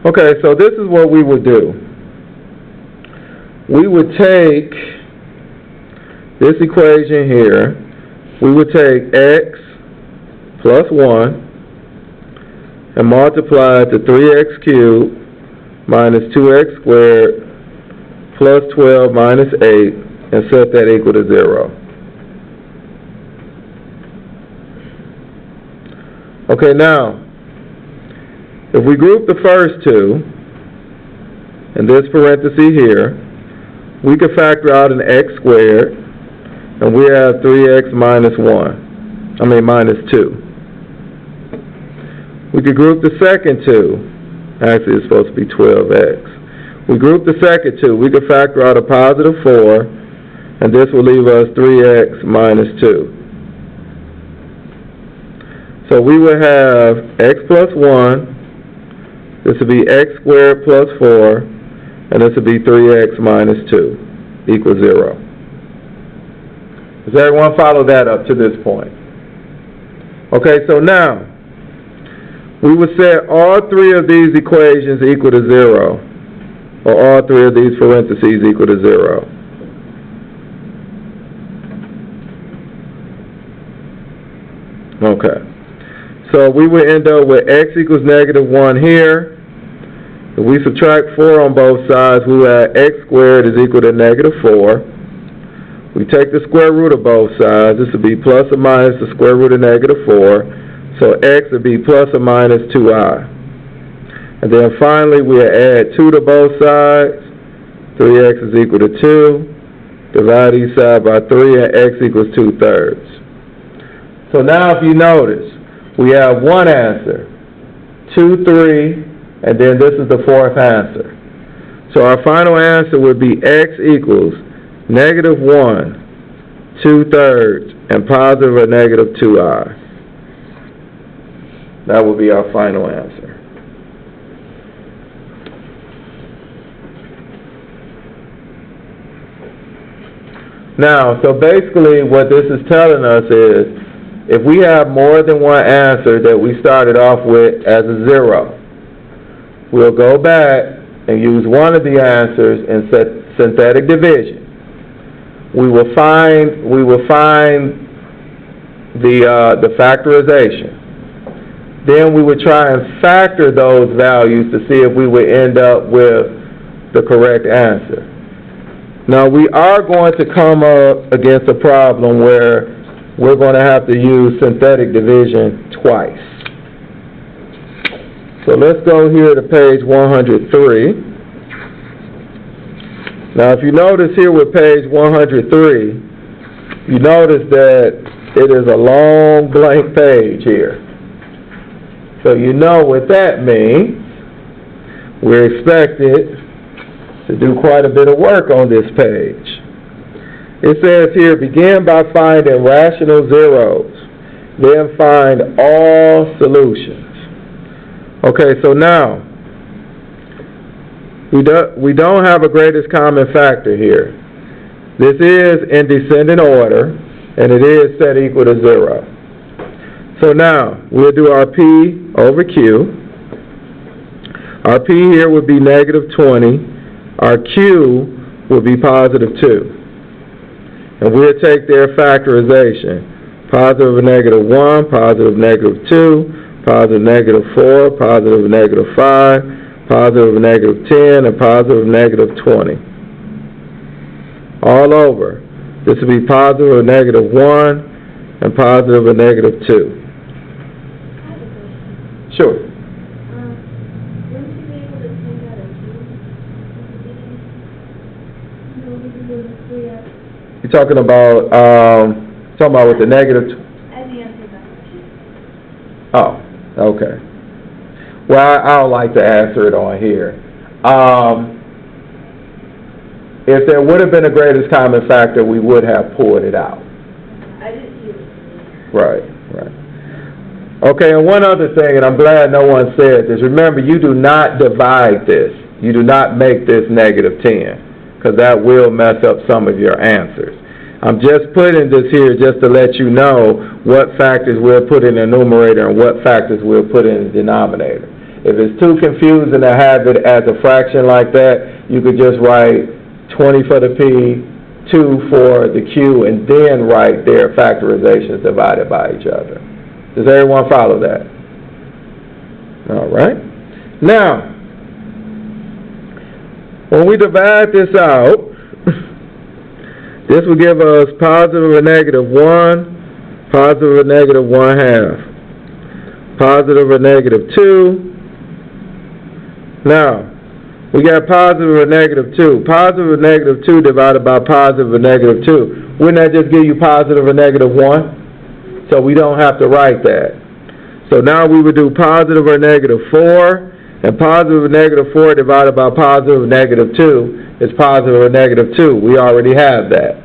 Okay, so this is what we would do. We would take this equation here. We would take x plus 1 and multiply it to 3x cubed minus 2x squared plus 12 minus 8 and set that equal to 0. Okay, now, if we group the first two in this parenthesis here, we can factor out an x squared, and we have 3x minus 2. We could group the second two. Actually, it's supposed to be 12x. We group the second two. We could factor out a positive 4, and this will leave us 3x minus 2. So we would have x plus 1. This would be x squared plus 4, and this would be 3x minus 2 equals 0. Does everyone follow that up to this point? Okay, so now, we would set all three of these equations equal to 0, or all three of these parentheses equal to 0. Okay. So we would end up with x equals negative 1 here. If we subtract 4 on both sides, we will have x squared is equal to negative 4. We take the square root of both sides. This would be plus or minus the square root of negative 4. So x would be plus or minus 2i. And then finally, we'll add 2 to both sides. 3x is equal to 2. Divide each side by 3, and x equals 2/3. So now if you notice, we have one answer, 2, 3, and then this is the fourth answer. So our final answer would be x equals negative 1, 2/3, and positive or negative 2i. That would be our final answer. Now, so basically what this is telling us is, if we have more than one answer that we started off with as a 0, we'll go back and use one of the answers in synthetic division. We will find the factorization. Then we would try and factor those values to see if we would end up with the correct answer. Now we are going to come up against a problem where we're going to have to use synthetic division twice. So let's go here to page 103. Now if you notice here with page 103, you notice that it is a long blank page here. So you know what that means. We're expected to do quite a bit of work on this page. It says here, begin by finding rational zeros, then find all solutions. Okay, so now, we don't have a greatest common factor here. This is in descending order, and it is set equal to 0. So now, we'll do our P over Q. Our P here would be negative 20. Our Q would be positive 2. And we'll take their factorization. Positive of negative 1, positive negative 2, positive negative 4, positive negative 5, positive negative 10, and positive negative 20. All over. This would be positive of negative 1 and positive of negative 2. Sure. Wouldn't you be able to take out a 2? You're talking about with the negative. As the answer back. Oh, okay. Well, I don't like to answer it on here. If there would have been a greatest common factor, we would have pulled it out. I didn't see it. Right. Okay, and one other thing, and I'm glad no one said this. Remember, you do not divide this. You do not make this negative 10, because that will mess up some of your answers. I'm just putting this here just to let you know what factors we'll put in the numerator and what factors we'll put in the denominator. If it's too confusing to have it as a fraction like that, you could just write 20 for the P, 2 for the Q, and then write their factorizations divided by each other. Does everyone follow that? All right. Now, when we divide this out, this will give us positive or negative 1, positive or negative 1/2, positive or negative 2. Now, we got positive or negative 2. Positive or negative 2 divided by positive or negative 2. Wouldn't that just give you positive or negative 1? So we don't have to write that. So now we would do positive or negative 4, and positive or negative 4 divided by positive or negative 2 is positive or negative 2. We already have that.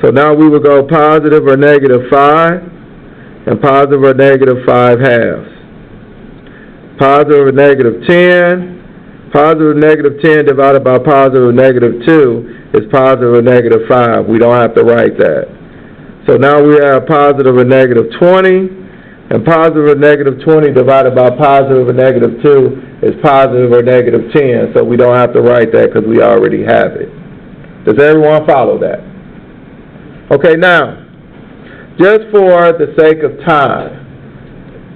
So now we would go positive or negative 5, and positive or negative 5/2. Positive or negative 10. Positive or negative 10 divided by positive or negative 2 is positive or negative 5. We don't have to write that. So now we have positive or negative 20, and positive or negative 20 divided by positive or negative 2 is positive or negative 10. So we don't have to write that because we already have it. Does everyone follow that? Okay, now, just for the sake of time,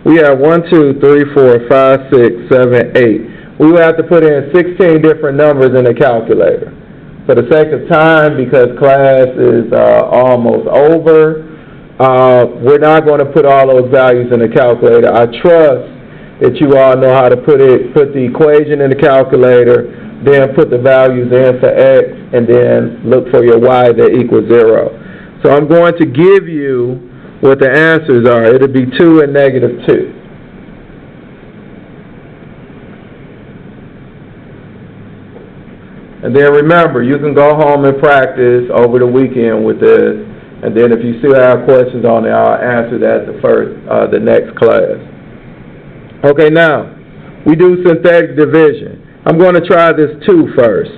we have 1, 2, 3, 4, 5, 6, 7, 8. We will have to put in 16 different numbers in the calculator. For the sake of time, because class is almost over, we're not going to put all those values in the calculator. I trust that you all know how to put the equation in the calculator, then put the values in for x, and then look for your y that equals 0. So I'm going to give you what the answers are. It'll be 2 and negative 2. And then remember, you can go home and practice over the weekend with this, and then if you still have questions on it, I'll answer that the next class. Okay, now, we do synthetic division. I'm going to try this 2 first.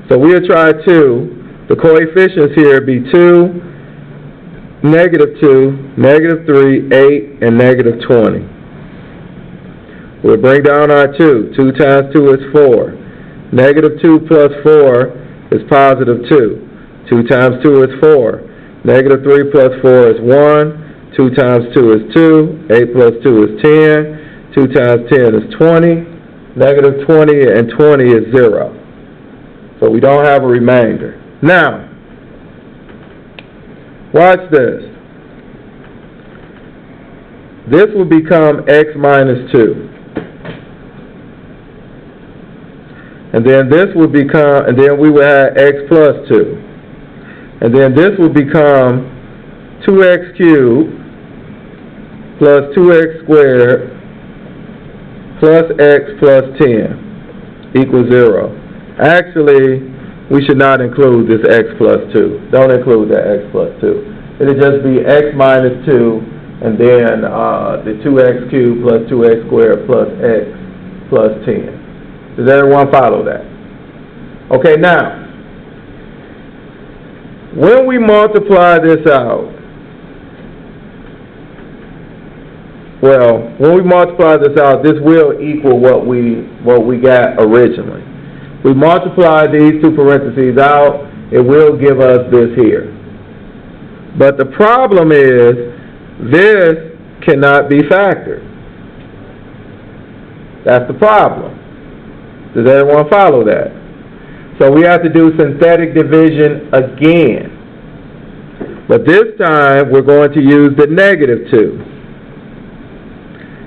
So we'll try 2. The coefficients here be 2, negative 2, negative 3, 8, and negative 20. We'll bring down our 2. 2 times 2 is 4. Negative 2 plus 4 is positive 2. 2 times 2 is 4. Negative 3 plus 4 is 1. 2 times 2 is 2. 8 plus 2 is 10. 2 times 10 is 20. Negative 20 and 20 is 0. So we don't have a remainder. Now, watch this. This will become x minus 2. And then this will become, and then we will have x plus 2. And then this will become 2x cubed plus 2x squared plus x plus 10 equals 0. Actually, we should not include this x plus 2. Don't include that x plus 2. It'll just be x minus 2, and then the 2x cubed plus 2x squared plus x plus 10. Does everyone follow that? Okay, now, when we multiply this out, this will equal what we got originally. We multiply these two parentheses out, it will give us this here. But the problem is, this cannot be factored. That's the problem. Does everyone follow that? So we have to do synthetic division again. But this time, we're going to use the negative 2.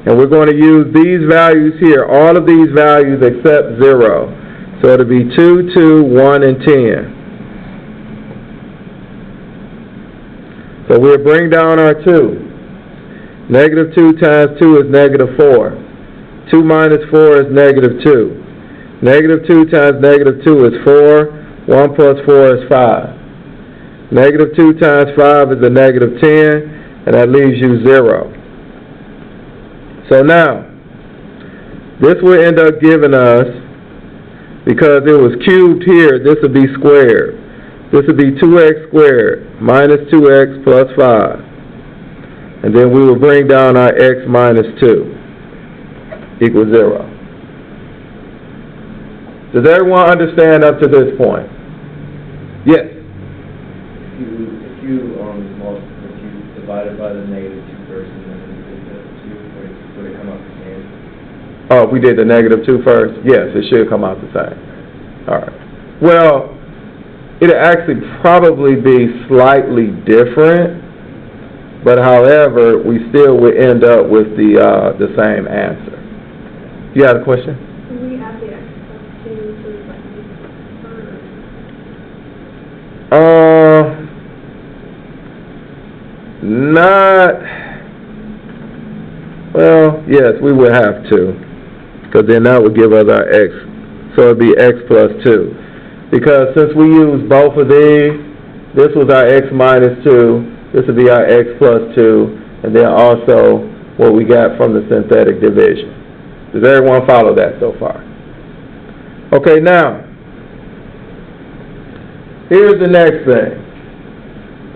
And we're going to use these values here, all of these values except 0. So it'll be 2, 2, 1, and 10. So we'll bring down our 2. Negative 2 times 2 is negative 4. 2 minus 4 is negative 2. Negative 2 times negative 2 is 4. 1 plus 4 is 5. Negative 2 times 5 is a negative 10, and that leaves you 0. So now, this will end up giving us, because it was cubed here, this will be squared. This will be 2x squared minus 2x plus 5. And then we will bring down our x minus 2. equals 0. Does everyone understand up to this point? Yes. If you divide it by the negative 2 first and then you did the 2, would it come out the same? Oh, we did the negative 2 first? Yes, it should come out the same. All right. Well, it'll actually probably be slightly different, but however, we still would end up with the same answer. You had a question? Can we add the x plus 2 to the Not, well, yes, we would have to, because then that would give us our x, so it'd be x plus 2. Because since we use both of these, this was our x minus 2, this would be our x plus 2, and then also what we got from the synthetic division. Does everyone follow that so far? Okay, now, here's the next thing.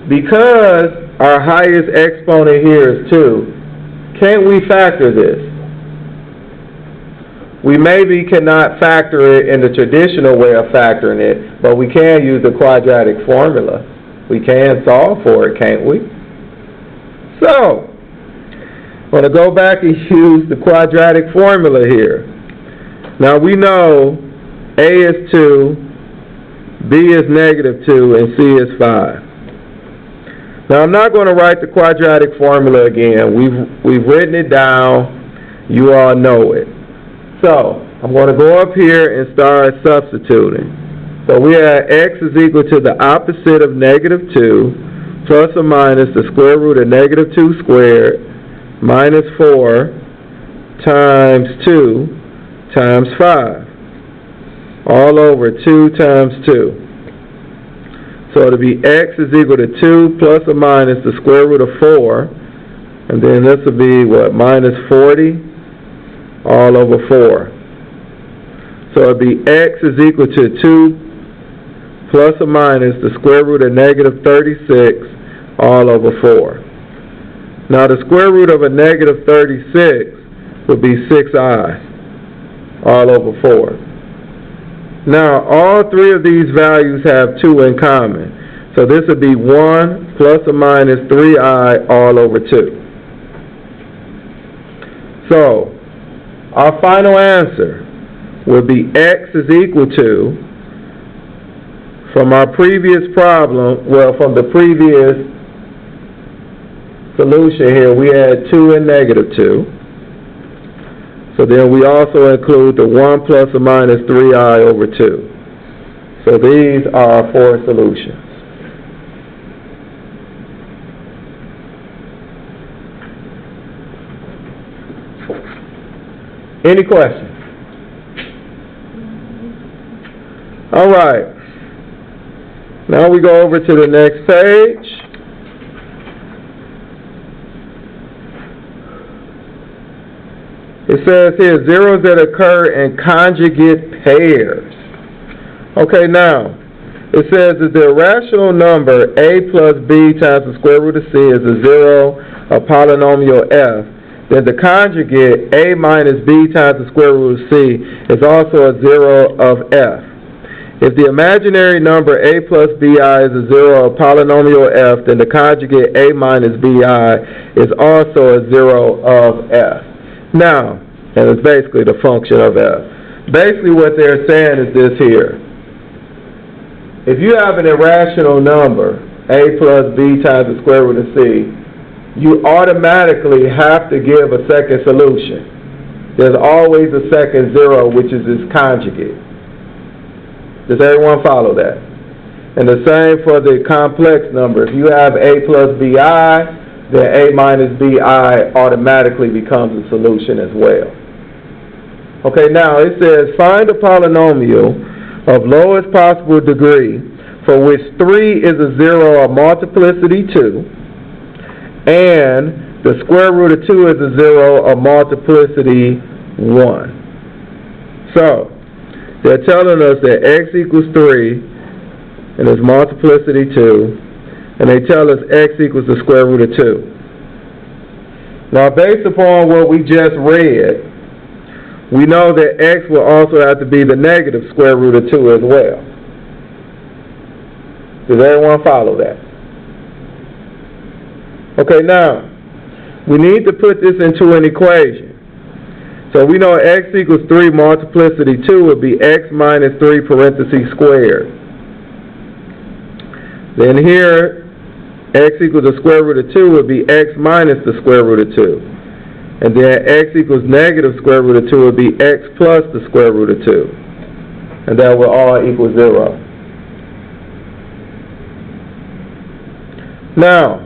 Because our highest exponent here is 2, can't we factor this? We maybe cannot factor it in the traditional way of factoring it, but we can use the quadratic formula. We can solve for it, can't we? So, I'm going to go back and use the quadratic formula here. Now we know A is 2, B is negative 2, and C is 5. Now I'm not going to write the quadratic formula again. We've written it down. You all know it. So I'm going to go up here and start substituting. So we have x is equal to the opposite of negative 2 plus or minus the square root of negative 2 squared minus 4 times 2 times 5 all over 2 times 2. So it'll be x is equal to 2 plus or minus the square root of 4, and then this will be, what, minus 40 all over 4. So it'll be x is equal to 2 plus or minus the square root of negative 36 all over 4. Now the square root of a negative 36 would be 6i all over 4. Now, all three of these values have 2 in common. So this would be 1 plus or minus 3i all over 2. So, our final answer would be x is equal to, from our previous problem, well, from the previous solution here, we had 2 and negative 2. So then we also include the 1 plus or minus 3i over 2. So these are our 4 solutions. Any questions? All right. Now we go over to the next page. It says here, zeros that occur in conjugate pairs. Okay, now, it says that the irrational number a plus b times the square root of c is a 0 of polynomial f, then the conjugate a minus b times the square root of c is also a 0 of f. If the imaginary number a plus bi is a 0 of polynomial f, then the conjugate a minus bi is also a 0 of f. Now, and it's basically the function of f. Basically what they're saying is this here. If you have an irrational number, a plus b times the square root of c, you automatically have to give a second solution. There's always a second 0, which is its conjugate. Does everyone follow that? And the same for the complex number. If you have a plus bi, then a minus bi automatically becomes a solution as well. Okay, now it says find a polynomial of lowest possible degree for which 3 is a 0 of multiplicity 2 and the square root of 2 is a 0 of multiplicity 1. So, they're telling us that x equals 3 and it's multiplicity 2, and they tell us x equals the square root of 2. Now, based upon what we just read, we know that x will also have to be the negative square root of 2 as well. Does everyone follow that? Okay, now, we need to put this into an equation. So we know x equals 3 multiplicity 2 would be x minus 3 parentheses squared. Then here, x equals the square root of 2 would be x minus the square root of 2. And then x equals negative square root of 2 would be x plus the square root of 2. And that will all equal 0. Now,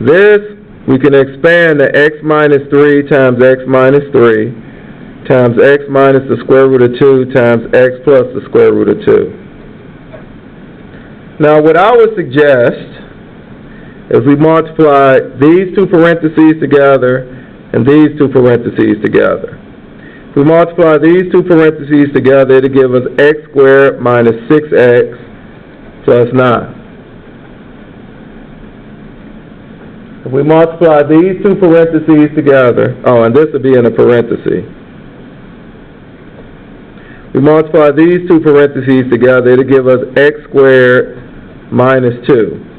this we can expand to x minus 3 times x minus 3 times x minus the square root of 2 times x plus the square root of 2. Now, what I would suggest is we multiply these two parentheses together and these two parentheses together. If we multiply these two parentheses together, it'll give us x squared minus 6x plus 9. If we multiply these two parentheses together, and this will be in a parenthesis. We multiply these two parentheses together, it'll give us x squared minus 2.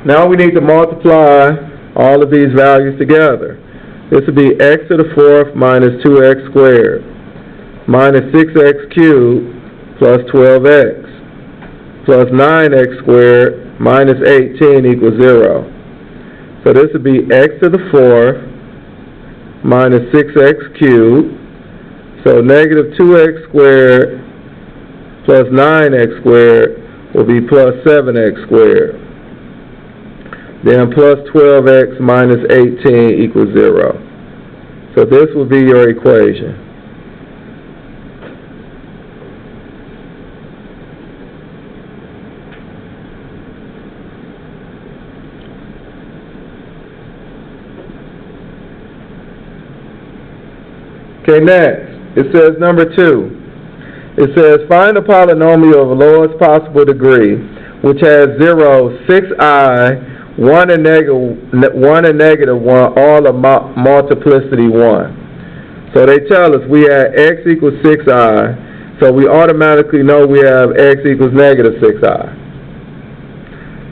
Now we need to multiply all of these values together. This would be x to the 4th minus 2x squared minus 6x cubed plus 12x plus 9x squared minus 18 equals 0. So this would be x to the 4th minus 6x cubed, so negative 2x squared plus 9x squared will be plus 7x squared. Then plus 12x minus 18 equals 0. So this will be your equation. Okay, next, it says number 2. It says, find a polynomial of the lowest possible degree, which has 0, 6i, 1 and negative 1, all of multiplicity 1. So they tell us we have x equals 6i, so we automatically know we have x equals negative 6i.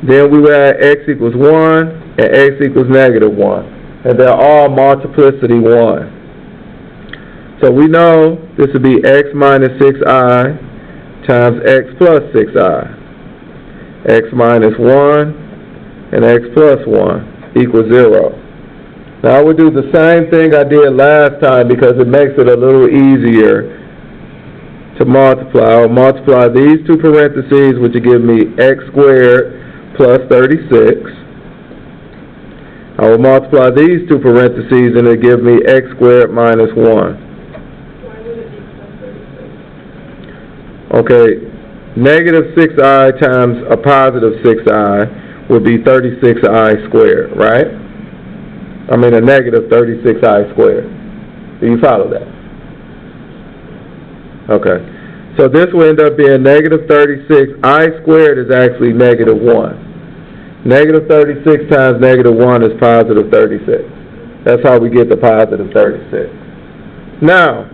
Then we have x equals 1 and x equals negative 1. And they're all multiplicity 1. So we know this would be x minus 6i times x plus 6i. X minus 1 and x plus 1 equals 0. Now I would do the same thing I did last time because it makes it a little easier to multiply. I'll multiply these two parentheses, which will give me x squared plus 36. I will multiply these two parentheses and it'll give me x squared minus 1. Okay, negative 6i times a positive 6i would be 36i squared, right? I mean a negative 36i squared. Do you follow that? Okay. So this will end up being negative 36. I squared is actually negative 1. Negative 36 times negative 1 is positive 36. That's how we get the positive 36. Now,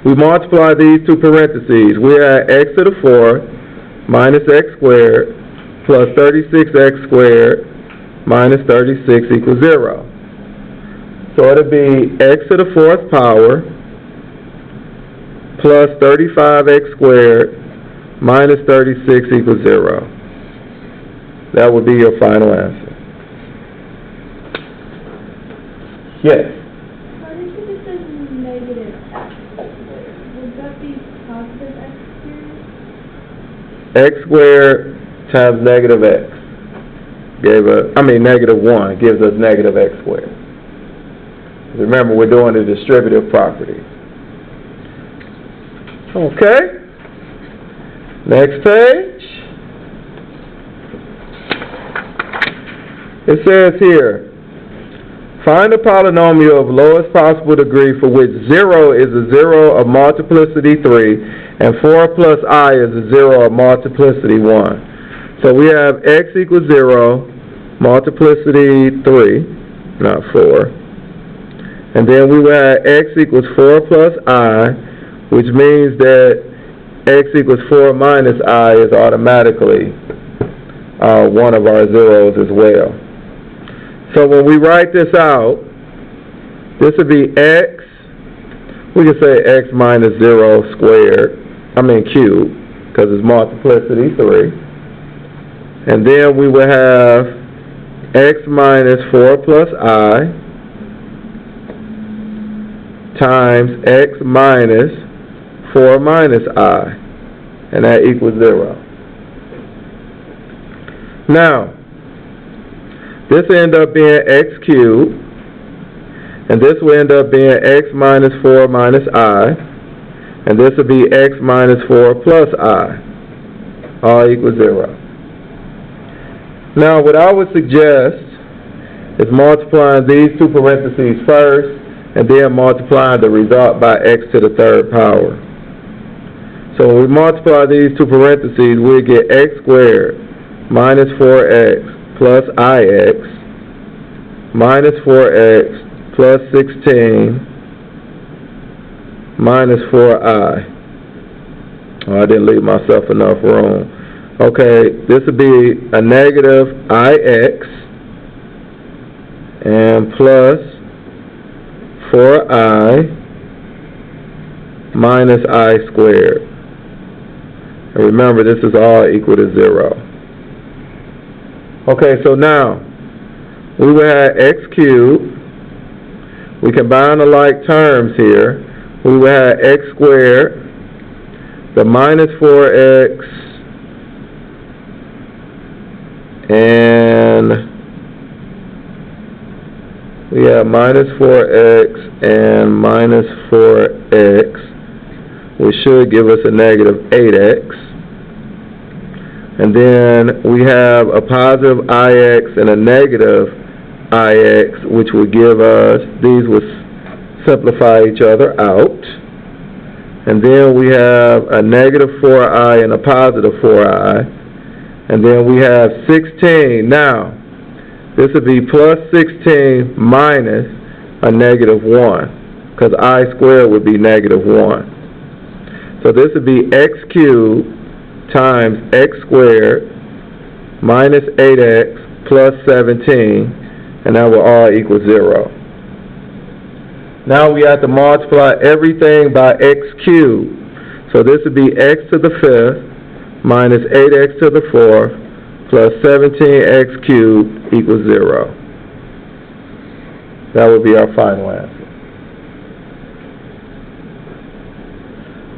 we multiply these two parentheses. We have x to the 4th minus x squared plus 36x squared minus 36 equals 0. So it'll be x to the 4th power plus 35x squared minus 36 equals 0. That would be your final answer. Yes? Why did you just say negative x squared? Would that be positive x squared? X squared times negative x negative 1 gives us negative x squared. Remember, we're doing the distributive property. Okay. Next page. It says here, find a polynomial of lowest possible degree for which 0 is a 0 of multiplicity 3 and 4 plus I is a 0 of multiplicity 1. So we have x equals 0, multiplicity 3, not 4. And then we will have x equals 4 plus I, which means that x equals 4 minus I is automatically one of our zeros as well. So when we write this out, this would be x, we can say x minus 0 squared, cubed, because it's multiplicity 3. And then we will have x minus 4 plus I times x minus 4 minus I, and that equals 0. Now, this will end up being x cubed, and this will end up being x minus 4 minus I, and this will be x minus 4 plus I, all equals 0. Now, what I would suggest is multiplying these two parentheses first, and then multiplying the result by x to the third power. So when we multiply these two parentheses, we get x squared minus 4x plus ix minus 4x plus 16 minus 4I. Oh, I didn't leave myself enough room. Okay, this would be a negative ix and plus 4I minus I squared. And remember, this is all equal to 0. Okay, so now, we will have x cubed. We combine the like terms here. We will have x squared, the minus 4x, and we have minus 4x and minus 4x, which should give us a negative 8x. And then we have a positive ix and a negative ix, which would give us, these would simplify each other out. And then we have a negative 4I and a positive 4I. And then we have 16. Now, this would be plus 16 minus a negative 1, because I squared would be negative 1. So this would be x cubed times x squared minus 8x plus 17, and that will all equal 0. Now we have to multiply everything by x cubed. So this would be x to the 5th minus 8x to the 4th plus 17x cubed equals 0. That would be our final answer.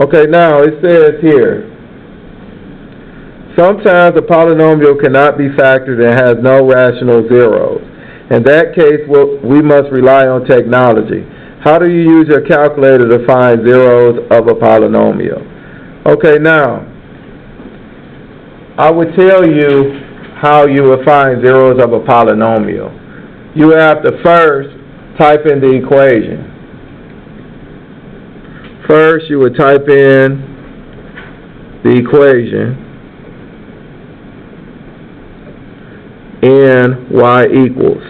Okay, now it says here, sometimes a polynomial cannot be factored and has no rational zeros. In that case, we must rely on technology. How do you use your calculator to find zeros of a polynomial? Okay, now, I would tell you how you would find zeros of a polynomial. You would have to first type in the equation. First, you would type in the equation, n y equals.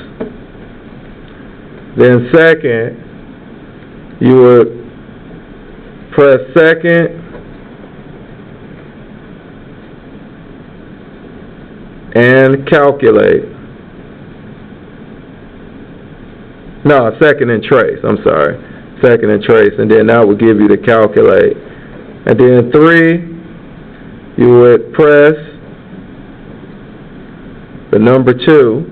Then second, you would press second and calculate. No, second and trace, I'm sorry. Second and trace, and then that will give you the calculate. And then 3, you would press the number 2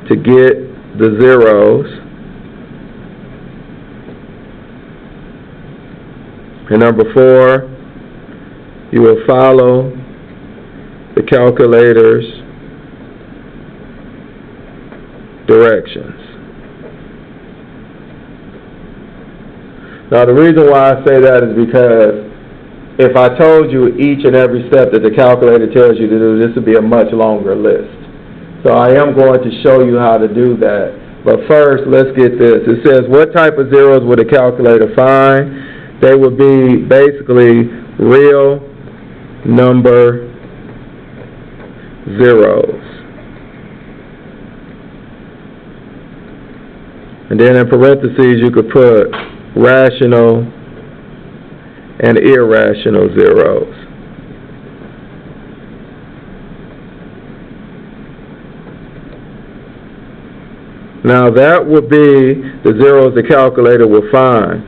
to get the zeros. And number 4, you will follow the calculator's directions. Now the reason why I say that is because if I told you each and every step that the calculator tells you to do, this would be a much longer list. So I am going to show you how to do that. But first, let's get this. It says, what type of zeros would a calculator find? They would be basically real number zeros. And then in parentheses you could put rational and irrational zeros. Now that would be the zeros the calculator will find.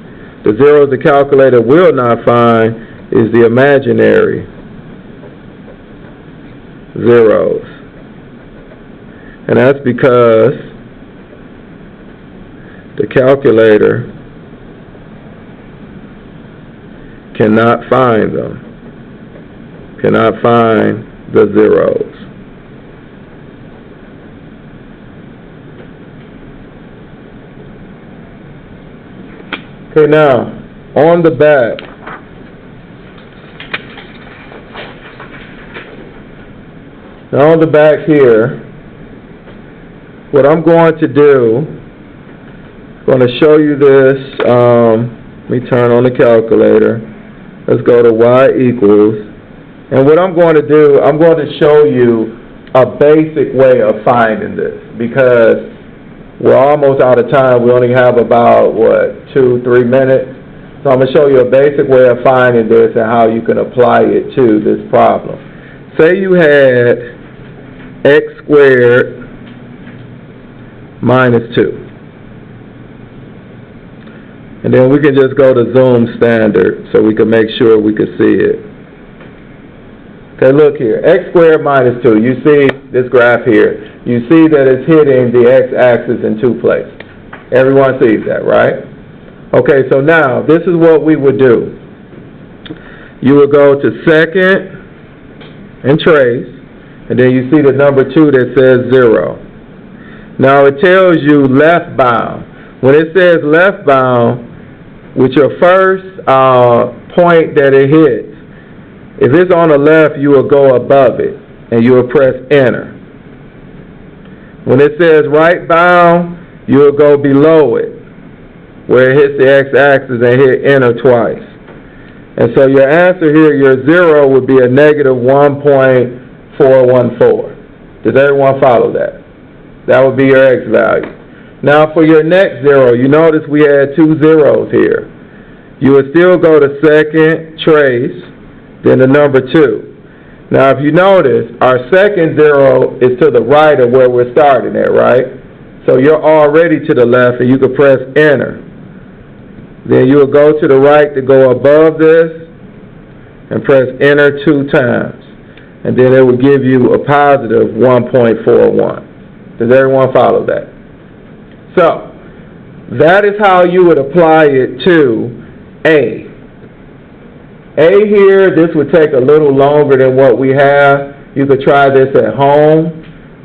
The zeros the calculator will not find is the imaginary zeros. And that's because the calculator cannot find them, cannot find the zeros. Okay, now, on the back, now on the back here, what I'm going to do, I'm going to show you this, let me turn on the calculator. Let's go to y equals, and what I'm going to do, I'm going to show you a basic way of finding this, because we're almost out of time. We only have about, 2-3 minutes. So I'm going to show you a basic way of finding this and how you can apply it to this problem. Say you had x squared minus 2. And then we can just go to Zoom standard so we can make sure we can see it. Okay, look here. X squared minus 2. You see this graph here. You see that it's hitting the x-axis in two places. Everyone sees that, right? Okay, so now this is what we would do. You would go to second and trace, and then you see the number 2 that says 0. Now it tells you left bound. When it says left bound, with your first point that it hits, if it's on the left, you will go above it, and you will press enter. When it says right bound, you will go below it, where it hits the x-axis and hit enter twice. And so your answer here, your 0 would be a negative 1.414. Does everyone follow that? That would be your x value. Now for your next 0, you notice we had 2 zeros here. You would still go to second, trace, then the number 2. Now if you notice, our second 0 is to the right of where we're starting at, right? So you're already to the left, and you can press enter. Then you will go to the right to go above this and press enter 2 times. And then it will give you a positive 1.41. Does everyone follow that? So, that is how you would apply it to A. A here, this would take a little longer than what we have. You could try this at home.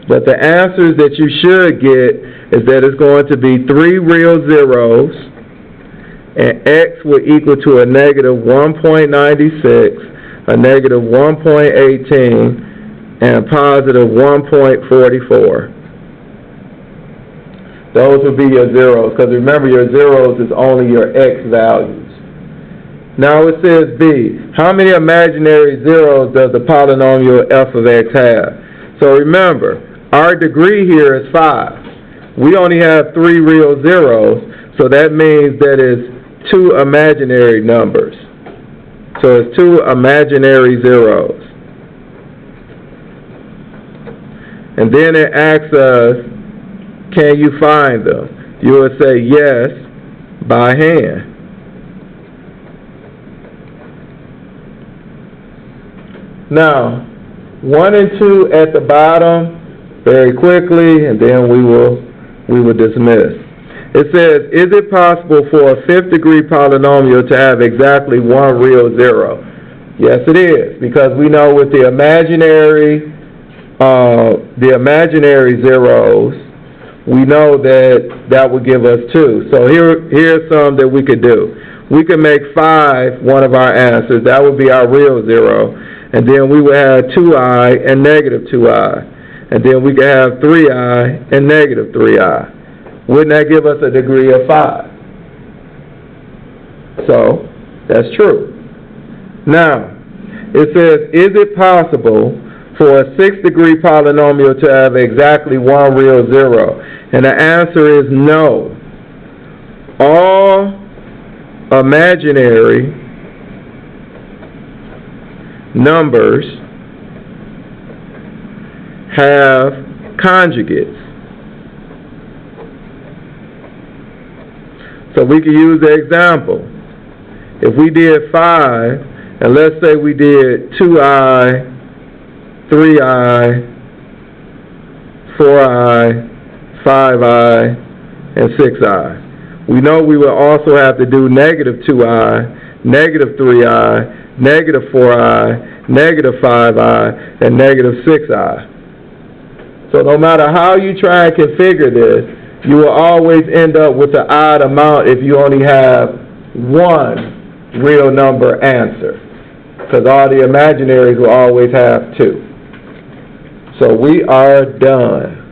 But the answers that you should get is that it's going to be 3 real zeros, and x will equal to a negative 1.96, a negative 1.18, and a positive 1.44. Those would be your zeros, because remember your zeros is only your x values. Now it says B. How many imaginary zeros does the polynomial f of x have? So remember, our degree here is 5. We only have 3 real zeros, so that means that it's 2 imaginary numbers. So it's 2 imaginary zeros. And then it asks us, can you find them? You will say yes by hand. Now, 1 and 2 at the bottom, very quickly, and then we will dismiss. It says, is it possible for a 5th degree polynomial to have exactly 1 real zero? Yes, it is, because we know with the imaginary zeros, we know that would give us 2. So here's some that we could do. We could make 5 one of our answers. That would be our real zero. And then we would have 2i and negative 2i. And then we could have 3i and negative 3i. Wouldn't that give us a degree of 5? So, that's true. Now, it says, is it possible for a 6th-degree polynomial to have exactly one real zero? And the answer is no. All imaginary numbers have conjugates. So we can use the example. If we did 5, and let's say we did 2i, 3i, 4i, 5i, and 6i. We know we will also have to do negative 2i, negative 3i, negative 4i, negative 5i, and negative 6i. So no matter how you try and configure this, you will always end up with an odd amount if you only have one real number answer, because all the imaginaries will always have 2. So we are done.